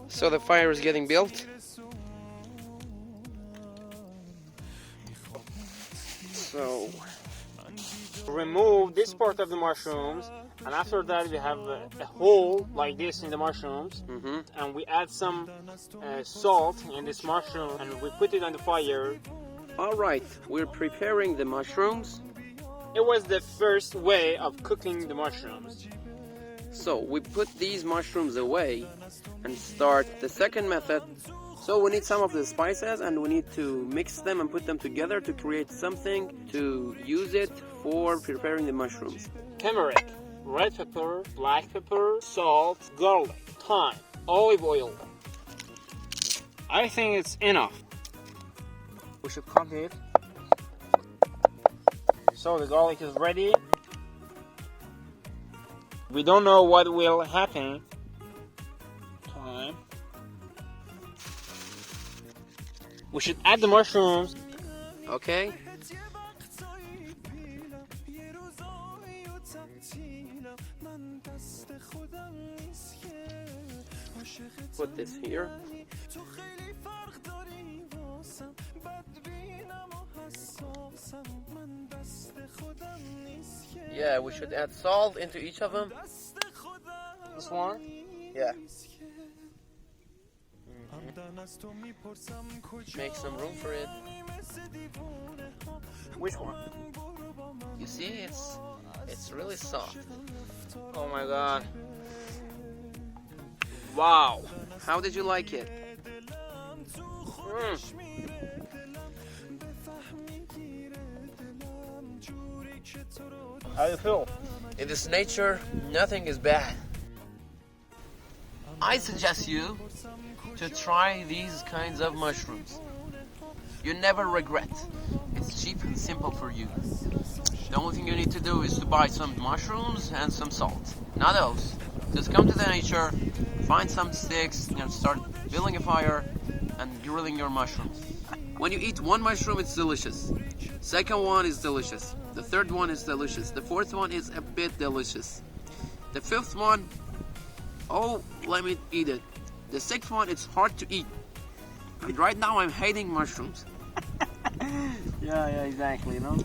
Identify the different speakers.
Speaker 1: So the fire is getting built. So
Speaker 2: remove this part of the mushrooms, and after that we have a hole like this in the mushrooms, and we add some salt in this mushroom and we put it on the fire.
Speaker 1: alright, we're preparing the mushrooms.
Speaker 2: It was the first way of cooking the mushrooms.
Speaker 1: So we put these mushrooms away and start the second method. So we need some of the spices and we need to mix them and put them together to create something to use it for preparing the mushrooms.
Speaker 2: Turmeric, red pepper, black pepper, salt, garlic, thyme, olive oil. I think it's enough. We should cut it. So the garlic is ready. We don't know what will happen. Thyme. We should add the mushrooms.
Speaker 1: Okay. Put this here. Yeah, we should add salt into each of them.
Speaker 2: This one?
Speaker 1: Yeah. Make some room for it.
Speaker 2: Which one?
Speaker 1: You see, it's really soft.
Speaker 2: Oh my god. Wow.
Speaker 1: How did you like it?
Speaker 2: How do you feel?
Speaker 1: In this nature, nothing is bad. I suggest you to try these kinds of mushrooms. You never regret. It's cheap and simple for you. The only thing you need to do is to buy some mushrooms and some salt. Not else. Just come to the nature, find some sticks, and start building a fire and grilling your mushrooms. When you eat one mushroom, it's delicious. Second one is delicious. The third one is delicious. The fourth one is a bit delicious. The fifth one, oh, let me eat it. The sixth one, it's hard to eat. And right now I'm hating mushrooms.
Speaker 2: Yeah, exactly, you know?